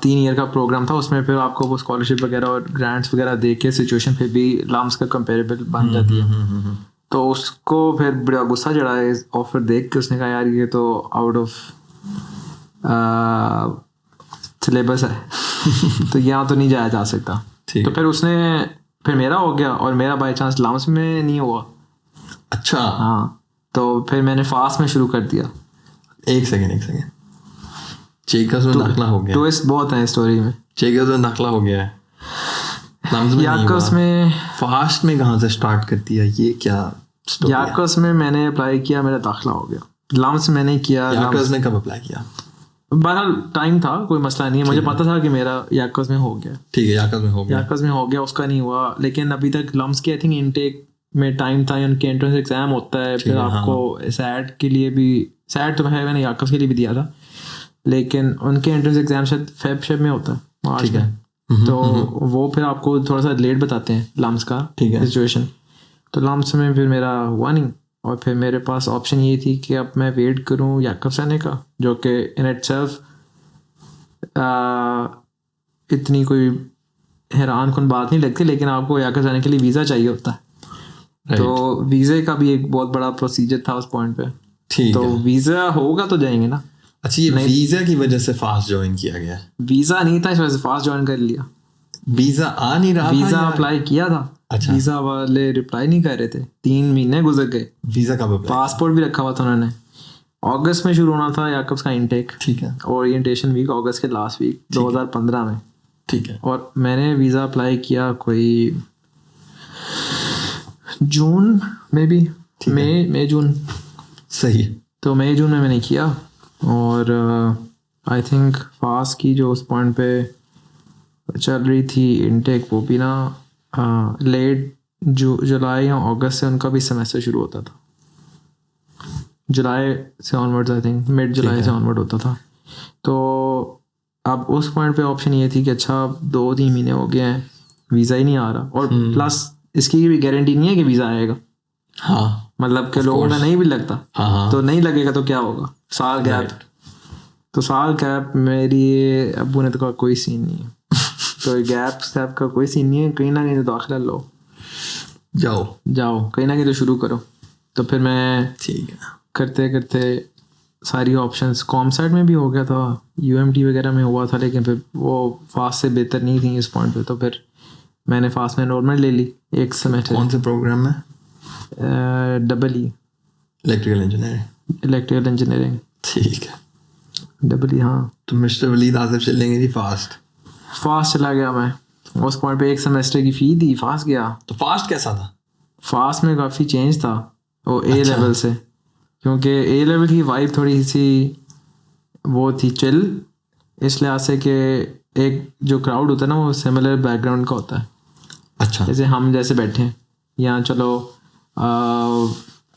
3 ईयर का प्रोग्राम था। उसमें फिर आपको वो स्कॉलरशिप वगैरह और ग्रांट्स वगैरह दे के सिचुएशन फिर भी लम्स का कंपेरेबल बन जाती है। तो उसको फिर बड़ा गुस्सा चढ़ा है ऑफर देख के, उसने कहा यार ये तो आउट ऑफ सिलेबस है तो यहाँ तो नहीं जाया जा सकता। तो फिर मेरा हो गया, और मेरा बाई चांस लम्स में नहीं हुआ। अच्छा, हाँ, तो फिर मैंने फास्ट में शुरू कर दिया। एक सेकेंड, चेकर्स में दाखला हो गया, ट्विस्ट बहुत है स्टोरी में। चेकर्स में दाखला हो गया है, लम्स में नहीं याकब्स हुआ। में फास्ट में कहाँ से स्टार्ट कर दिया, ये क्या स्टोरी है? याकब्स में मैंने अप्लाई किया, मेरा दाखला हो गया। लम्स में नहीं किया। याकब्स में कब अप्लाई किया? बहरहाल टाइम था, कोई मसला नहीं है, मुझे पता था कि मेरा याकब्स में हो गया। ठीक है, याकब्स में हो गया, याकब्स में हो गया, उसका नहीं हुआ। लेकिन अभी तक लम्स के आई थिंक इनटेक में टाइम था, उनके एंट्रेंस एग्जाम होता है, फिर आपको सैट के लिए भी, सैट तो है मैंने याकब्स के लिए भी दिया था, लेकिन उनके एंट्रेंस एग्जाम शायद फेब में होता है, मार्च में। तो वो फिर आपको थोड़ा सा लेट बताते हैं लम्स का सिचुएशन। तो लम्स में फिर मेरा हुआ नहीं, और फिर मेरे पास ऑप्शन ये थी कि अब मैं वेट करूं याकब्स आने का, जो कि इन इटसेल्फ इतनी कोई हैरान कुन बात नहीं लगती, लेकिन आपको याकब्स आने के लिए वीज़ा चाहिए होता है। तो वीज़े का भी एक बहुत बड़ा प्रोसीजर था उस पॉइंट पे। तो वीज़ा होगा तो जाएंगे ना। अच्छा, ये वीज़ा की वजह से फास्ट ज्वाइन किया गया? वीज़ा नहीं था, इस वजह से फास्ट ज्वाइन कर लिया। वीज़ा आ नहीं रहा, वीज़ा अप्लाई किया था। अच्छा, वीज़ा वाले रिप्लाई नहीं कर रहे थे, 3 महीने गुजर गए। वीज़ा कब अप्लाई? पासपोर्ट भी रखा हुआ था उन्होंने। अगस्त में शुरू होना था याकब्स का इनटेक, ठीक है, ओरिएंटेशन वीक अगस्त के लास्ट वीक 2015 में, ठीक है। और मैंने वीज़ा अप्लाई किया कोई जून में भी, मई जून, सही। तो मई जून में मैंने किया, और आई थिंक फास्ट की जो उस पॉइंट पे चल रही थी इनटेक, वो भी ना लेट जुलाई या अगस्त से उनका भी सेमेस्टर शुरू होता था। जुलाई से ऑनवर्ड्स, आई थिंक मिड जुलाई से ऑनवर्ड होता था। तो अब उस पॉइंट पे ऑप्शन ये थी कि अच्छा 2-3 महीने हो गए हैं, वीज़ा ही नहीं आ रहा, और प्लस इसकी भी गारंटी नहीं है कि वीज़ा आएगा। हाँ, मतलब कि लोगों का नहीं भी लगता, हाँ, तो नहीं लगेगा तो क्या होगा, साल गैप। तो साल गैप मेरी अब्बू ने तो कहा कोई सीन नहीं है तो गैप स्टैप का कोई सीन नहीं है, कहीं ना कहीं तो दाखिला लो, जाओ कहीं ना कहीं तो शुरू करो। तो फिर मैं ठीक है करते करते सारी ऑप्शंस, कॉमसेट में भी हो गया था, यूएमटी वगैरह में हुआ था, लेकिन फिर वो फास्ट से बेहतर नहीं थी इस पॉइंट पे। तो फिर मैंने फास्ट में नॉर्मल ले ली एक सेमेस्टर। कौन से प्रोग्राम में? Double E, electrical engineering. ठीक है, डबल ई। हाँ, तो मिस्टर वलीद आसिफ चलेंगे जी फास्ट चला गया मैं उस पॉइंट पे। एक सेमेस्टर की फ़ी दी, फास्ट गया। तो फास्ट कैसा था? फास्ट में काफ़ी चेंज था वो ए लेवल से, क्योंकि ए लेवल की वाइब थोड़ी सी वो थी चिल, इस लिहाज से कि एक जो क्राउड होता है ना वो सिमिलर बैकग्राउंड का होता है। अच्छा, जैसे हम जैसे बैठे हैं यहाँ, चलो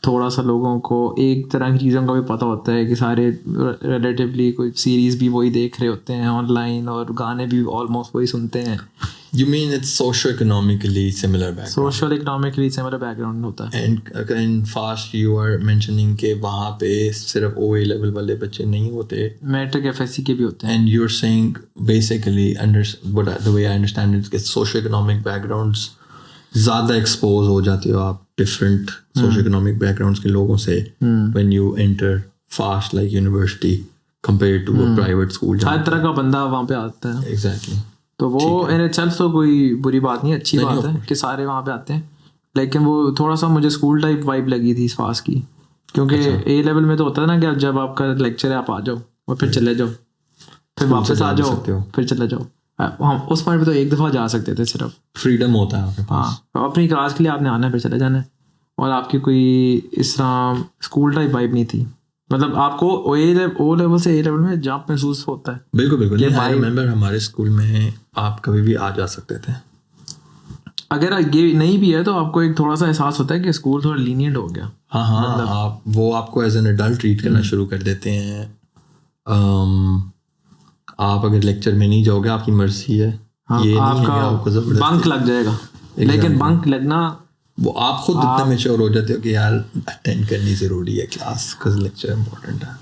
थोड़ा सा लोगों को एक तरह की चीज़ों का भी पता होता है कि सारे रिलेटिवली कोई सीरीज़ भी वही देख रहे होते हैं ऑनलाइन, और गाने भी ऑलमोस्ट वही सुनते हैं, You mean it's socio-economically similar background? Social economically similar background होता है. And in fast you are mentioning कि वहाँ पे सिर्फ OA level वाले बच्चे नहीं होते. मैट्रिक FSC के भी होते हैं. And you're saying basically the way I understand it is socio-economic backgrounds ज़्यादा expose हो जाते हो आप different socio-economic backgrounds के लोगों से when you enter fast like university compared to a private school. हर तरह का बंदा वहाँ पे आता है. Exactly. तो वो इन इटसेल्फ तो कोई बुरी बात नहीं, अच्छी बात है कि सारे वहाँ पे आते हैं. लेकिन वो थोड़ा सा मुझे स्कूल टाइप वाइब लगी थी इस फास्ट की, क्योंकि A लेवल में तो होता है ना कि जब आपका लेक्चर है आप आ जाओ और फिर चले जाओ, फिर वापस आ जाओ, फिर चले जाओ. हम उस पॉइंट पे तो एक दफ़ा जा सकते थे, सिर्फ फ्रीडम होता है आपके पास. हाँ, अपनी क्लास के लिए आपने आना है, फिर चले जाना है. और आपकी कोई इस तरह स्कूल टाइप वाइब नहीं थी. मतलब आपको O लेवल से A लेवल में जंप महसूस होता है. बिल्कुल. आई रिमेंबर हमारे स्कूल में आप कभी भी आ जा सकते थे. अगर ये नहीं भी है तो आपको एक थोड़ा सा एहसास होता है कि स्कूल थोड़ा लीनियंट हो गया. हाँ, आप वो आपको एज एन एडल्ट ट्रीट करना शुरू कर देते हैं. आप अगर लेक्चर में नहीं जाओगे आपकी मर्जी है. हाँ, ये नहीं है कि आपका आपको जबरदस्ती बंक लग जाएगा. लेकिन बंक लगना वो आप खुद इतना मैच्योर हो जाते हो कि यार अटेंड करनी ज़रूरी है क्लास, बिकॉज़ लेक्चर इम्पोर्टेंट है.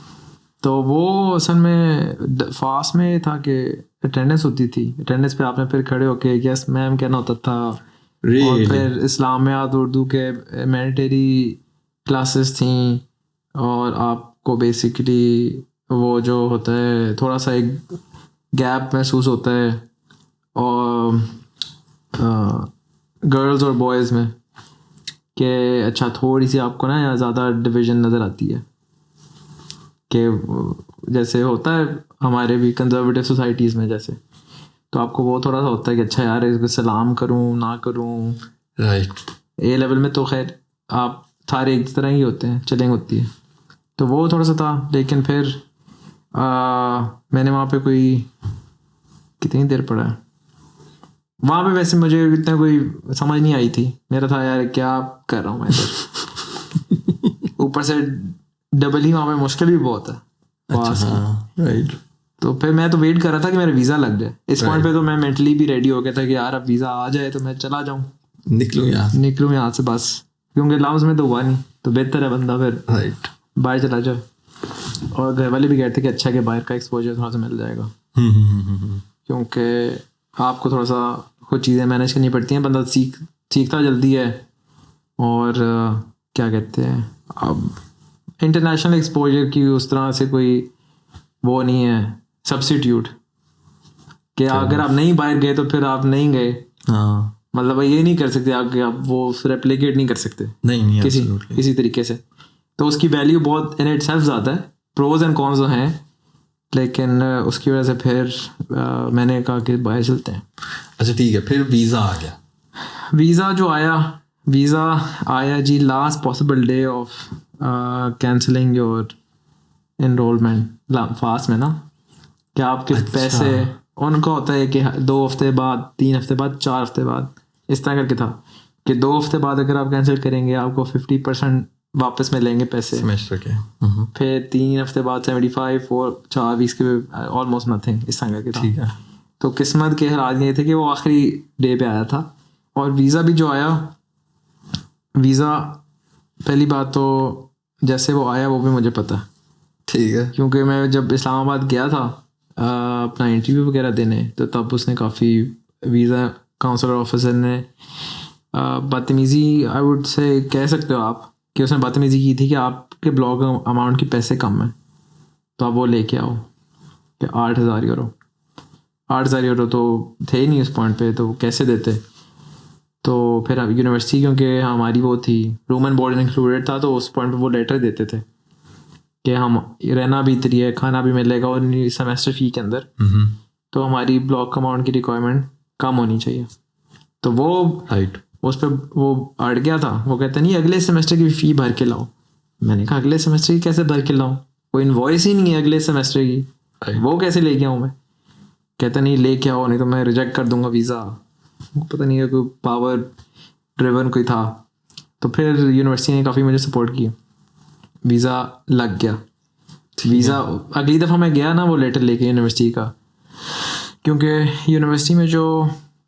तो वो असल में फास्ट में था कि अटेंडेंस होती थी. अटेंडेंस पे आपने फिर खड़े होके यस मैम कहना होता था. और फिर इस्लामियात उर्दू के मैंडेटरी क्लासेस थी. और आपको बेसिकली वो जो होता है थोड़ा सा एक गैप महसूस होता है और गर्ल्स और बॉयज़ में कि अच्छा थोड़ी सी आपको ना यहाँ ज़्यादा डिवीज़न नज़र आती है कि जैसे होता है हमारे भी कंजर्वेटिव सोसाइटीज़ में जैसे. तो आपको वो थोड़ा सा होता है कि अच्छा यार इसको सलाम करूँ ना करूँ. राइट. A लेवल में तो खैर आप सारे एक तरह ही होते हैं, चलेंग होती है. तो वो थोड़ा सा था. लेकिन फिर मैंने वहाँ पे कोई कितनी देर पढ़ा है वहाँ पे. वैसे मुझे इतना कोई समझ नहीं आई थी. मेरा था यार क्या कर रहा हूँ मैं इधर. ऊपर से डबल ही वहाँ पे मुश्किल भी बहुत है. अच्छा, राइट. तो फिर मैं तो वेट कर रहा था कि मेरा वीज़ा लग जाए. इस पॉइंट पे तो मैं मेंटली भी रेडी हो गया था कि यार अब वीज़ा आ जाए तो मैं चला जाऊँ, निकलूँ यहाँ से बस. क्योंकि लाउंज में तो हुआ नहीं, तो बेहतर है बंदा फिर राइट बाहर चला जाए. और घर वाले भी कहते कि अच्छा कि बाहर का एक्सपोजर थोड़ा सा मिल जाएगा. क्योंकि आपको थोड़ा सा कुछ चीज़ें मैनेज करनी पड़ती हैं. बंदा सीखता जल्दी है. और क्या कहते हैं अब इंटरनेशनल एक्सपोजर की उस तरह से कोई वो नहीं है सब्स्टिट्यूट कि अगर आप नहीं बाहर गए तो फिर आप नहीं गए. हाँ, मतलब ये नहीं कर सकते आप वो रेप्लिकेट नहीं कर सकते नहीं किसी तरीके से. तो उसकी वैल्यू बहुत इन इटसेल्फ ज़्यादा है. प्रोज एंड कॉन्स हैं. लेकिन उसकी वजह से फिर मैंने कहा कि बाहर चलते हैं. अच्छा ठीक है. फिर वीज़ा आ गया. वीज़ा आया जी last possible day of cancelling your enrolment fast में ना कि आपके पैसे उनका होता है कि 2 हफ्ते बाद, 3 हफ्ते बाद, 4 हफ्ते बाद इस तरह करके था कि 2 हफ्ते बाद अगर आप कैंसिल करेंगे आपको 50% वापस मिलेंगे पैसे सेमेस्टर के. फिर 3 हफ्ते बाद 75 और 4-20 के ऑलमोस्ट नथिंग इस तरह करके था. ठीक है. तो किस्मत के हालात ये थे कि वो आखिरी डे पे आया था. और वीज़ा भी जो आया, वीज़ा पहली बात तो जैसे वो आया वो भी मुझे पता है. ठीक है. क्योंकि मैं जब इस्लामाबाद गया था अपना इंटरव्यू वगैरह देने तो तब उसने काफ़ी वीज़ा काउंसलर ऑफिसर ने बदतमीज़ी आई वुड से कह सकते हो आप कि उसने बदतमीज़ी की थी कि आपके ब्लॉक अमाउंट के पैसे कम हैं तो आप वो लेके आओ कि 8,000 यूरो. 8,000 यूरो तो थे ही नहीं उस पॉइंट पे, तो कैसे देते. तो फिर यूनिवर्सिटी क्योंकि हमारी वो थी रूम एंड बोर्ड इंक्लूडेड था, तो उस पॉइंट पे वो लेटर देते थे कि हम रहना भी इतनी है, खाना भी मिलेगा और सेमेस्टर फ़ी के अंदर तो हमारी ब्लॉक अमाउंट की रिक्वायरमेंट कम होनी चाहिए. तो वो राइट उस पर वो अड़ गया था. वो कहते नहीं अगले सेमेस्टर की फ़ी भर के लाओ. मैंने कहा अगले सेमेस्टर की कैसे भर के लाऊं, कोई इनवॉइस ही नहीं है अगले सेमेस्टर की, वो कैसे लेके आऊँ मैं. कहता नहीं लेके आओ नहीं तो मैं रिजेक्ट कर दूंगा वीज़ा. पता नहीं है कोई पावर ड्रिवन कोई था. तो फिर यूनिवर्सिटी ने काफ़ी मुझे सपोर्ट किया. वीज़ा लग गया. वीज़ा अगली दफ़ा मैं गया ना वो लेटर लेके यूनिवर्सिटी का, क्योंकि यूनिवर्सिटी में जो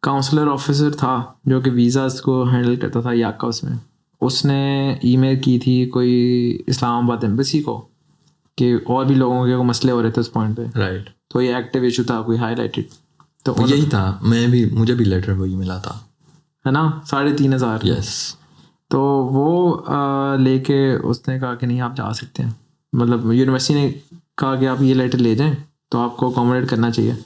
काउंसलर ऑफिसर था जो कि वीज़ास को हैंडल करता था याका उसमें, उसने ईमेल की थी कोई इस्लामाबाद एम्बेसी को कि और भी लोगों के को मसले हो रहे थे उस पॉइंट पे, राइट, तो ये एक्टिव इशू था कोई हाईलाइटेड, तो यही था, मुझे भी लेटर वही मिला था, है ना, 3,500। यस। तो वो लेके उसने कहा कि नहीं आप जा सकते हैं, मतलब यूनिवर्सिटी ने कहा कि आप ये लेटर ले जाएं तो आपको अकोमोडेट करना चाहिए।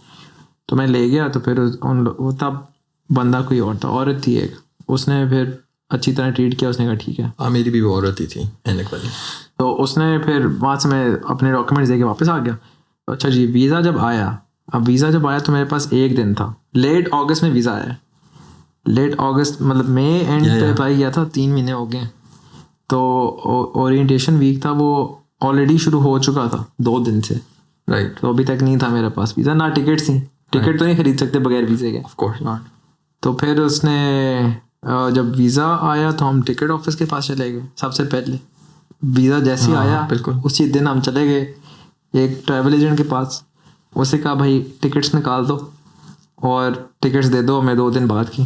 तो मैं ले गया, तो फिर वो तब बंदा कोई और था, औरत थी एक, उसने फिर अच्छी तरह ट्रीट किया, उसने कहा ठीक है। हाँ, मेरी भी वो औरत ही थी एनक वाली। तो उसने फिर वहाँ से मैं अपने डॉक्यूमेंट्स दे के वापस आ गया। अच्छा जी, वीज़ा जब आया, अब वीज़ा जब आया तो मेरे पास एक दिन था, लेट अगस्त में वीज़ा आया, लेट अगस्त मतलब मई एंड पे अप्लाई किया था, 3 महीने हो गए। तो ओरिएंटेशन वीक था, वो ऑलरेडी शुरू हो चुका था 2 दिन से, राइट, तो अभी तक नहीं था मेरे पास वीज़ा, ना टिकट थी, टिकट तो नहीं खरीद सकते बगैर वीज़े के, ऑफ कोर्स नॉट। तो फिर उसने जब वीज़ा आया तो हम टिकट ऑफिस के पास चले गए सबसे पहले। वीज़ा जैसे ही आया बिल्कुल उसी दिन हम चले गए एक ट्रैवल एजेंट के पास, उससे कहा भाई टिकट्स निकाल दो और टिकट्स दे दो मैं 2 दिन बाद की,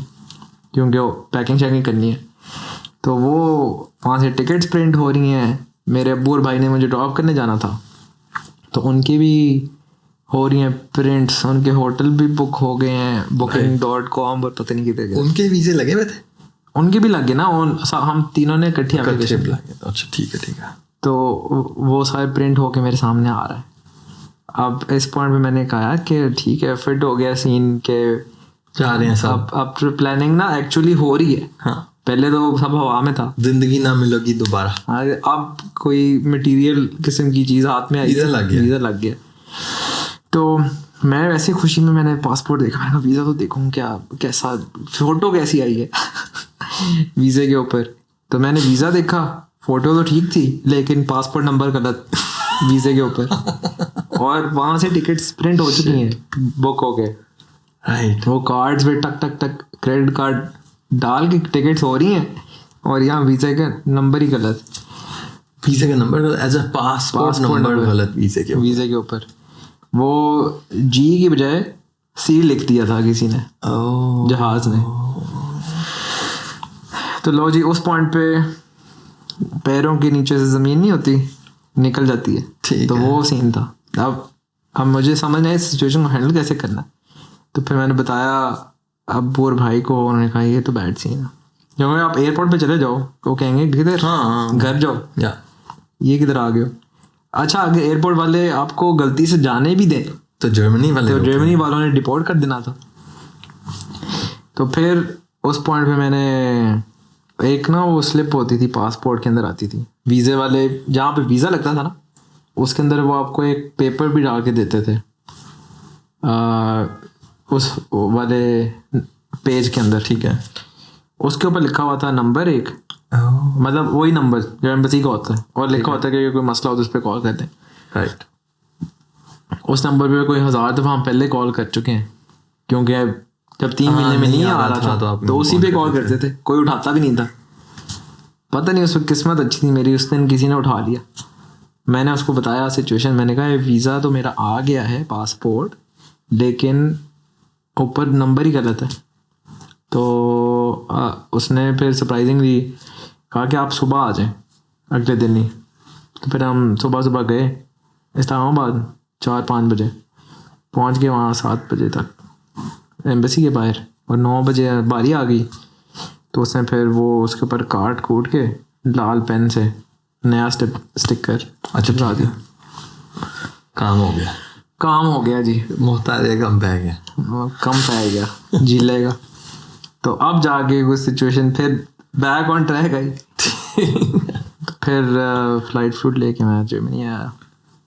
क्योंकि वो पैकिंग शैकिंग करनी है। तो वो वहाँ से टिकट्स प्रिंट हो रही हैं, मेरे अब्बू और भाई ने मुझे ड्रॉप करने जाना था, तो उनकी भी हो रही हैं प्रिंट्स, उनके होटल भी बुक हो गए हैं, booking.com और पता नहीं कितने गए। उनके वीजे लगे हुए थे? उनके भी लगे ना, हम तीनों ने इकट्ठी एप्लीकेशन दी। अच्छा ठीक है। तो वो सारे प्रिंट होके मेरे सामने आ रहा है। अब इस पॉइंट पे मैंने कहा कि ठीक है, फिट हो गया सीन के जा रहे हैं सब, अब प्लानिंग ना एक्चुअली हो रही है। हाँ, पहले तो सब हवा में था, जिंदगी ना मिलेगी दोबारा, अब कोई मटेरियल किस्म की चीज़ हाथ में आई, वीज़ा लग गया। तो मैं वैसे खुशी में मैंने पासपोर्ट देखा, मैंने कहा वीज़ा तो देखूँ क्या, कैसा फ़ोटो कैसी आई है वीज़े के ऊपर। तो मैंने वीज़ा देखा, फ़ोटो तो ठीक थी लेकिन पासपोर्ट नंबर गलत वीज़े के ऊपर, और वहाँ से टिकट्स प्रिंट हो चुकी हैं, बुक हो गए, राइट। वो कार्ड्स पे टक टक टक क्रेडिट कार्ड डाल के टिकट्स हो रही हैं, और यहाँ वीज़ा का नंबर ही गलत, वीज़े का number as a passport number गलत वीज़े के ऊपर। वो जी की बजाय सी लिख दिया था किसी ने, जहाज ने। तो लो जी, उस पॉइंट पे पैरों के नीचे से ज़मीन नहीं होती, निकल जाती है, तो वो सीन था। अब मुझे समझ नहीं आया सिचुएशन को हैंडल कैसे करना। तो फिर मैंने बताया अब्बू और भाई को, उन्होंने कहा ये तो बैड सीन है, क्योंकि आप एयरपोर्ट पे चले जाओ तो कहेंगे किधर, घर जाओ, ये किधर आ गए हो। अच्छा, अगर एयरपोर्ट वाले आपको गलती से जाने भी दें तो जर्मनी वालों ने डिपोर्ट कर देना था। तो फिर उस पॉइंट पे मैंने एक ना वो स्लिप होती थी पासपोर्ट के अंदर आती थी, वीज़े वाले जहाँ पे वीज़ा लगता था ना उसके अंदर वो आपको एक पेपर भी डाल के देते थे उस वाले पेज के अंदर, ठीक है। उसके ऊपर लिखा हुआ था नंबर 1, मतलब वही नंबर जो एम्बेसी का होता है, और लिखा होता है कि कोई मसला हो तो उस पर कॉल कर दें, राइट। उस नंबर पे कोई 1000 दफ़ा हम पहले कॉल कर चुके हैं, क्योंकि जब 3 महीने में नहीं आ रहा था तो उसी पे कॉल करते थे, कोई उठाता भी नहीं था। पता नहीं उस वक्त किस्मत अच्छी थी मेरी, उस दिन किसी ने उठा लिया। मैंने उसको बताया सिचुएशन, मैंने कहा वीज़ा तो मेरा आ गया है पासपोर्ट, लेकिन ऊपर नंबर ही गलत है। तो उसने फिर सरप्राइजिंगली कहा कि आप सुबह आ जाएं अगले दिन ही। तो फिर हम सुबह गए इस्लामाबाद 4-5 बजे, पहुंच गए वहाँ 7 बजे तक एम्बेसी के बाहर, और 9 बजे बारी आ गई। तो उसने फिर वो उसके ऊपर काट कूट के लाल पेन से नया स्टिकर चिपका दिया। काम हो गया जी, मोहताज कम पै गया जी लेगा। तो अब जाके कुछ सिचुएशन फिर बैक ऑन ट्रैक आई फिर फ्लाइट फ्लूट लेके मैं जर्मनी आया,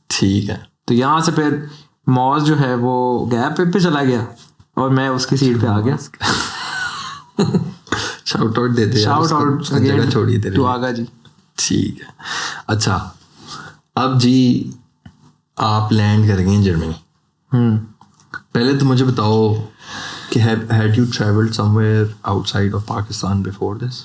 ठीक है। तो यहाँ से फिर मॉज जो है वो गैप पे चला गया और मैं उसकी सीट पे आ गया। शाउट आउट देते हैं, शाउट आउट जगह छोड़ी दे तू आगा जी, ठीक है। अच्छा, अब जी आप लैंड कर गए जर्मनी। पहले तो मुझे बताओ कि had you traveled somewhere outside of Pakistan before this?